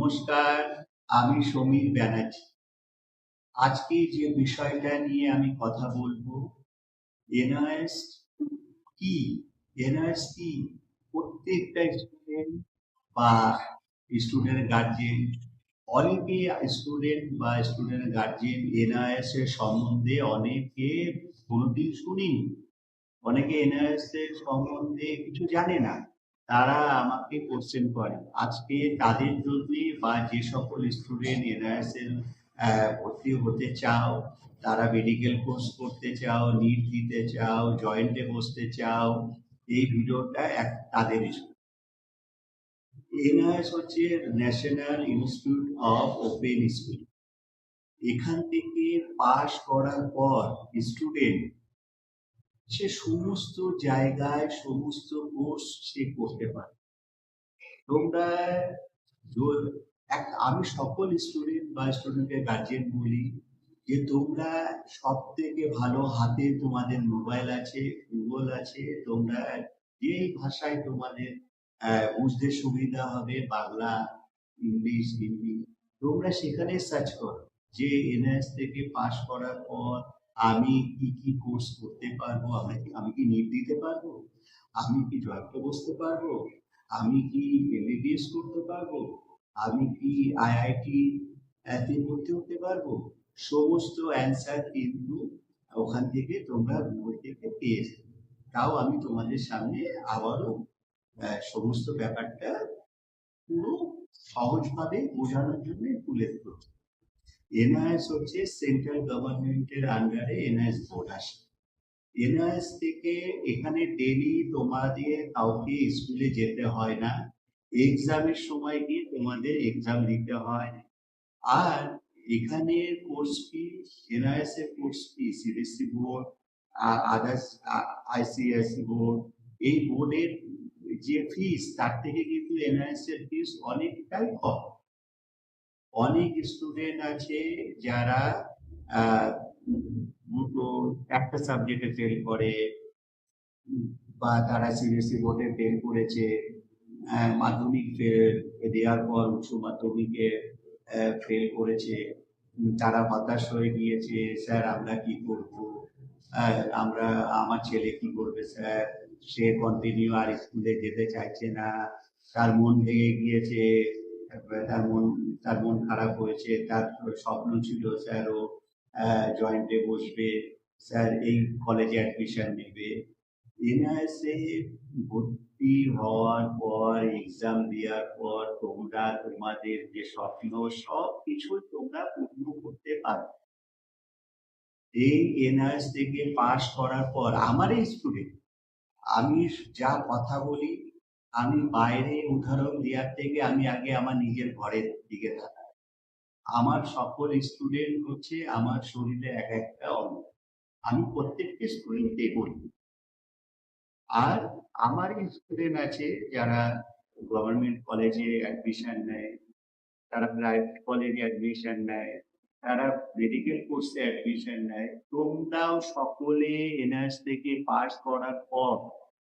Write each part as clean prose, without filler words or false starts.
নমস্কার, আমি সমীর ব্যানার্জি। আজকে যে বিষয়টা নিয়ে আমি কথা বলবো, এনআরএস কি? এনআরএস কি? প্রত্যেকটা স্টুডেন্ট বা স্টুডেন্ট গার্জেন, অনেকে স্টুডেন্ট বা স্টুডেন্ট গার্জেন এনআরএস এর সম্বন্ধে অনেকে কোনোদিন শুনিনি। অনেকে এনআরএস এর সম্বন্ধে কিছু জানে না। তারা আমাকে কোশ্চেন করে। আজকে তাদের জন্যে বা যে সকল স্টুডেন্ট এনআরএস এর ভর্তি হতে চাও, তারা মেডিকেল কোর্স করতে চাও, নিট দিতে চাও, জয়েন্টে বসতে চাও, এই ভিডিওটা তাদের জন্য। এনআরএস হচ্ছে national institute of open school. এখান থেকে পাশ করার পর স্টুডেন্ট সে সমস্ত জায়গায় সমস্ত কোর্স সে করতে পারে। তোমরা আমি সকল স্টুডেন্ট বা স্টুডেন্টের গার্জেন বলি যে তোমরা সব থেকে ভালো হাতে তোমাদের মোবাইল আছে, গুগল আছে, তোমরা যেই ভাষায় তোমাদের বুঝতে সুবিধা হবে, বাংলা, ইংলিশ, হিন্দি, তোমরা সেখানে সার্চ করো যে এনএস থেকে পাশ করার পর আমি কি কি কোর্স করতে পারবো, আমি কি নিট দিতে পারবো, আমি কি জয়েন্টে বসতে পারবো, আমি কি এমবিবিএস করতে পারবো, আমি কি আইআইটি তে ভর্তি হতে পারবো। সমস্ত অ্যান্সার কিন্তু ওখান থেকে তোমরা গুগল থেকে পেয়ে যাবে। তাও আমি তোমাদের সামনে আবারও সমস্ত ব্যাপারটা পুরো সহজভাবে বোঝানোর জন্য তুলে ধরছি। এনআইএস হচ্ছে সেন্ট্রাল গভর্নমেন্টের আন্ডারে এনআইএস বোর্ড আসে। এনআইএস থেকে এখানে ডেলি তোমাদের কাউকে স্কুলে যেতে হয় না, এক্সামের সময় গিয়ে তোমাদের এক্সাম দিতে হয়। আর এখানে কোর্স ফি, এনআইএস এর course fee CBSE board, others ICSE board, এই বোর্ডের যে ফিস তার থেকে কিন্তু এনআইএস এর ফিস অনেকটাই কম। অনেক স্টুডেন্ট আছে যারা একটা সাবজেক্টে ফেল করে, বা তারা সিবিএসসি বোর্ডে ফেল করেছে, মাধ্যমিক দেওয়ার পর উচ্চ মাধ্যমিকে ফেল করেছে, তারা হতাশ হয়ে গিয়েছে, স্যার আমরা কি করব, আমার ছেলে কি করবে স্যার, সে কন্টিনিউ আর স্কুলে যেতে চাইছে না, তার মন ভেঙে গিয়েছে, তার মন খারাপ হয়েছে, তার স্বপ্ন ছিল স্যার ও জয়েন্টে বসবে, স্যার এই কলেজে অ্যাডমিশন নেবে। এনআইএসএ ভর্তি হওয়ার পর, এক্সাম দেওয়ার পর তোমরা তোমাদের যে স্বপ্ন সব কিছু তোমরা পূর্ণ করতে পারো। এই এনআইএস থেকে পাশ করার পর আমার এই স্টুডেন্ট, আমি যা কথা বলি, আমি বাইরে উদাহরণ দেওয়ার থেকে আমি আগে আমার নিজের ঘরের দিকে তাকাই। আমার সকল স্টুডেন্ট হচ্ছে আমার শরীরে এক একটা অঙ্গ। আমি প্রত্যেকটি স্টুডেন্টকেই বলি। আর আমার স্টুডেন্ট আছে যারা গভর্নমেন্ট কলেজে অ্যাডমিশন নেয়, তারা প্রাইভেট কলেজে অ্যাডমিশন নেয়, তারা মেডিকেল কোর্সে অ্যাডমিশন নেয়। তোমরাও সকলে এনআরএস থেকে পাস করার পর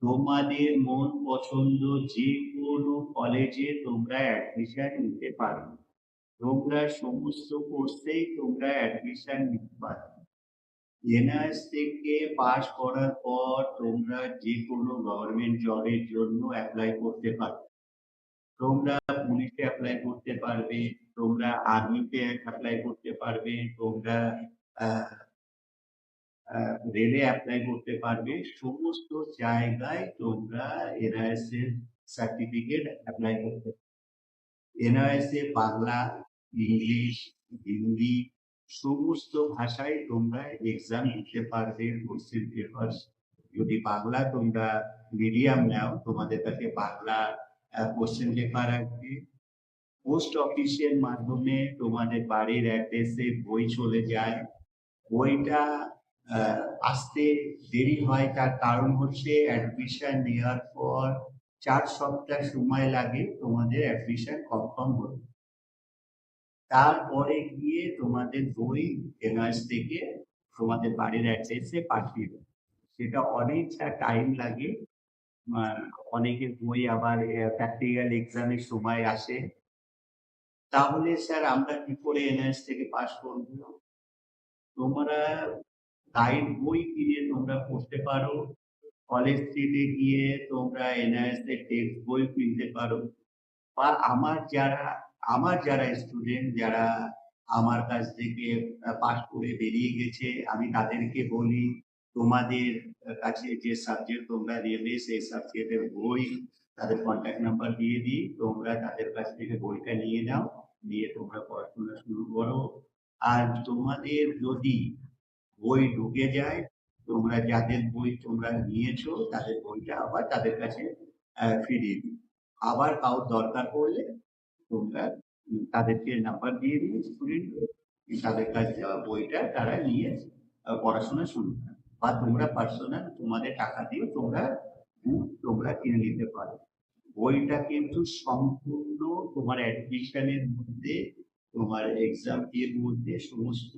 তোমাদের মন পছন্দ যে কোনো কলেজে তোমরা অ্যাডমিশন নিতে পারো। তোমরা সমস্ত কোর্সেই তোমরা অ্যাডমিশন নিতে পারো। এনআরএস থেকে পাস করার পর তোমরা যে কোনো গভর্নমেন্ট জবের জন্য অ্যাপ্লাই করতে পারো। তোমরা পুলিশে অ্যাপ্লাই করতে পারবে, তোমরা আর্মিতে অ্যাপ্লাই করতে পারবে, তোমরা রেলে অ্যাপ্লাই করতে পারবে। সমস্ত জায়গায় তোমরা এনআইএস এর সার্টিফিকেট অ্যাপ্লাই করতে পারবে। এনআইএস এ বাংলা, ইংলিশ, হিন্দি সমস্ত ভাষায় তোমরা এক্সাম দিতে পারবে। কোশ্চেন পেপার যদি বাংলা তোমরা মিডিয়াম নাও, তোমাদের কাছে বাংলা কোশ্চেন পেপার আসবে। পোস্ট অফিসের মাধ্যমে তোমাদের বাড়ির অ্যাড্রেসে বই চলে যায়। বইটা আসতে দেরি হয়, তার কারণ হচ্ছে অ্যাডমিশন নেওয়ার পর 4 সপ্তাহ সময় লাগে তোমাদের অ্যাডমিশন কনফার্ম হতে। তারপরে গিয়ে তোমাদের বই এনআরএস থেকে তোমাদের বাড়ির অ্যাড্রেসে পাঠিয়ে দেবে। সেটা অনেকটা টাইম লাগে। অনেকের বই আবার প্র্যাকটিক্যাল এক্সামের সময় আসে। তাহলে স্যার আমরা কি করে এনআইএস থেকে পাস করব? তোমরা গাইড বই কিনে তোমরা পড়তে পারো। কলেজ স্ট্রিটে গিয়ে তোমরা এনআইএস এর টেক্সট বই কিনতে পারো। বা আমার যারা স্টুডেন্ট যারা আমার কাছ থেকে পাস করে বেরিয়ে গেছে, আমি তাদেরকে বলি, তোমাদের কাছে যে সাবজেক্ট তোমরা নেবে সেই সাবজেক্টের বই, তাদের কন্ট্যাক্ট নাম্বার দিয়ে দিই। তোমরা তাদের কাছ থেকে বইটা নিয়ে নাও, নিয়ে তোমরা পড়াশোনা শুরু করো। আর তোমাদের যদি বই ঢুকে যায়, তোমরা যাদের বই তোমরা নিয়েছো তাদের বইটা আবার তাদের কাছে ফিরিয়ে দিও। আবার কারোর দরকার পড়লে তোমরা তাদেরকে নাম্বার দিয়ে দিও স্টুডেন্টদের, তাদের কাছে যাওয়া বইটা তারা নিয়ে পড়াশোনা শুরু করে। বা তোমরা পার্সোনাল তোমাদের টাকা দিয়ে তোমরা কিনে নিতে পারো। বইটা কিন্তু সম্পূর্ণ তোমার অ্যাডমিশনের মধ্যে, তোমার এক্সাম এর মধ্যে সমস্ত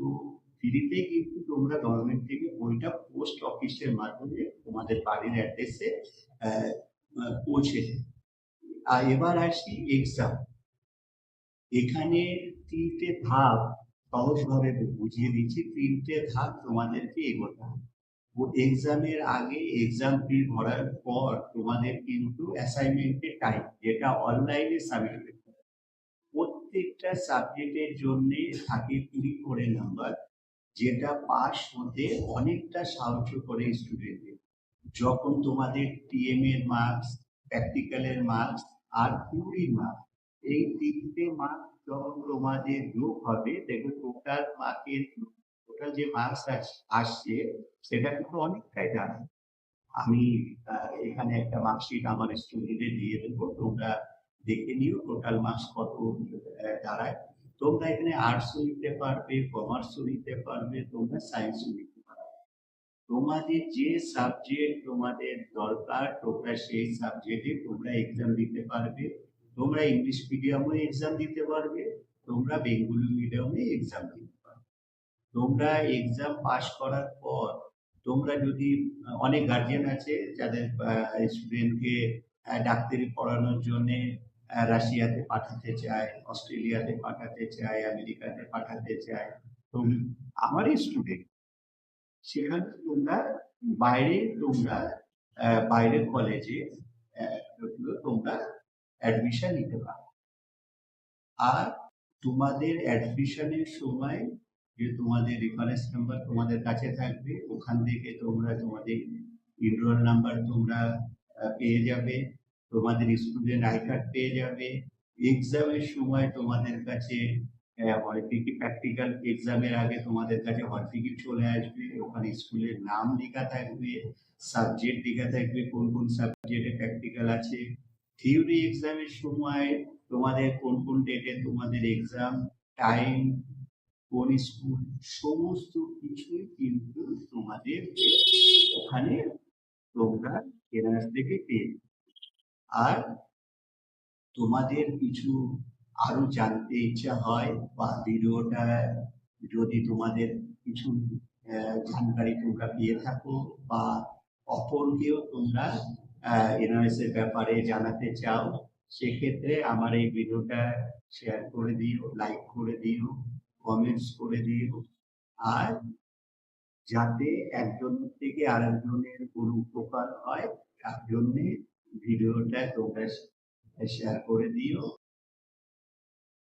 ফ্রিতে কিন্তু তোমরা গভর্নমেন্ট থেকে বইটা পোস্ট অফিসের মাধ্যমে তোমাদের বাড়ির অ্যাড্রেসে পৌঁছে দেয়। আর এবার আসি এক্সাম। এখানে ৩টে ধাপ সহজভাবে বুঝিয়ে দিচ্ছি। ৩টে ধাপ তোমাদেরকে এগোতে হবে। এক্সামের আগে এক্সাম ফি ভরার পর তোমাদের কিন্তু অ্যাসাইনমেন্টের টাইম, যেটা অনলাইনে সাবমিট করতে হবে। প্রত্যেকটা সাবজেক্টের জন্য থাকে ২০ করে নাম্বার, যেটা পাস হতে অনেকটা সাহায্য করে স্টুডেন্টদের। যখন তোমাদের টিএম এর মার্কস, প্র্যাকটিক্যালের মার্কস আর থিওরির মার্কস, এই ৩টে মার্কস যখন তোমাদের যোগ হবে, দেখবে টোটাল যে মার্কস আসছে সেটা কিন্তু অনেকটাই দাঁড়ায়। আমি এখানে একটা মার্কশিট আমার স্টুডেন্টদের দিয়ে দেবো, তোমরা দেখে নিও টোটাল মার্কস কত দাঁড়ায়। তোমরা এখানে আর্টসও নিতে পারবে, কমার্সও নিতে পারবে, তোমরা সায়েন্সও নিতে পারবে। তোমাদের যে সাবজেক্ট তোমাদের দরকার তোমরা সেই সাবজেক্টে তোমরা এক্সাম দিতে পারবে। তোমরা ইংলিশ মিডিয়ামে এক্সাম দিতে পারবে, তোমরা বেঙ্গলি মিডিয়ামে এক্সাম দিতে পারবে। তোমরা এক্সাম পাস করার পর তোমরা যদি অনেক গার্জিয়ান আছে যাদের স্টুডেন্টকে ডাক্তারি পড়ানোর জন্য রাশিয়াতে পাঠাতে চায়, অস্ট্রেলিয়াতে পাঠাতে চায়, আমেরিকাতে পাঠাতে চায়। তো আমারই স্টুডেন্ট সেখানে তোমরা বাইরের কলেজে তোমরা অ্যাডমিশন নিতে পারো। আর তোমাদের অ্যাডমিশনের সময় যে তোমাদের রেফারেন্স নাম্বার তোমাদের কাছে থাকবে, ওখান থেকে তোমরা তোমাদের এনরোল নাম্বার তোমরা পেয়ে যাবে, তোমাদের স্টুডেন্ট আই কার্ড পেয়ে যাবে। এক্সামের সময় তোমাদের কাছে হল টিকিট, প্র্যাকটিক্যাল এক্সামের আগে তোমাদের কাছে হল টিকিট চলে আসবে, ওখানে স্কুলের নাম লেখা থাকবে, সাবজেক্ট লেখা থাকবে, কোন কোন সাবজেক্টে প্র্যাকটিক্যাল আছে। থিওরি এক্সামের সময় তোমাদের কোন কোন ডেটে তোমাদের এক্সাম, টাইম, কোন স্কুল, সমস্ত কিছুই কিন্তু তোমাদের ওখানে তোমরা এনআরএস থেকে পেয়ে। আর তোমাদের কিছু আরো জানতে ইচ্ছা হয় বা ভিডিওটা যদি তোমাদের কিছু জানকারি তোমরা পেয়ে থাকো বা অপরকেও তোমরা এনআরএস এর ব্যাপারে জানাতে চাও, সেক্ষেত্রে আমার এই ভিডিওটা শেয়ার করে দিও, লাইক করে দিও, কমেন্টস করে দিও। আর যাতে একজন থেকে আরেকজনের কোনো উপকার হয় তার জন্যে ভিডিওটা তোমরা শেয়ার করে দিও।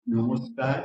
নমস্কার।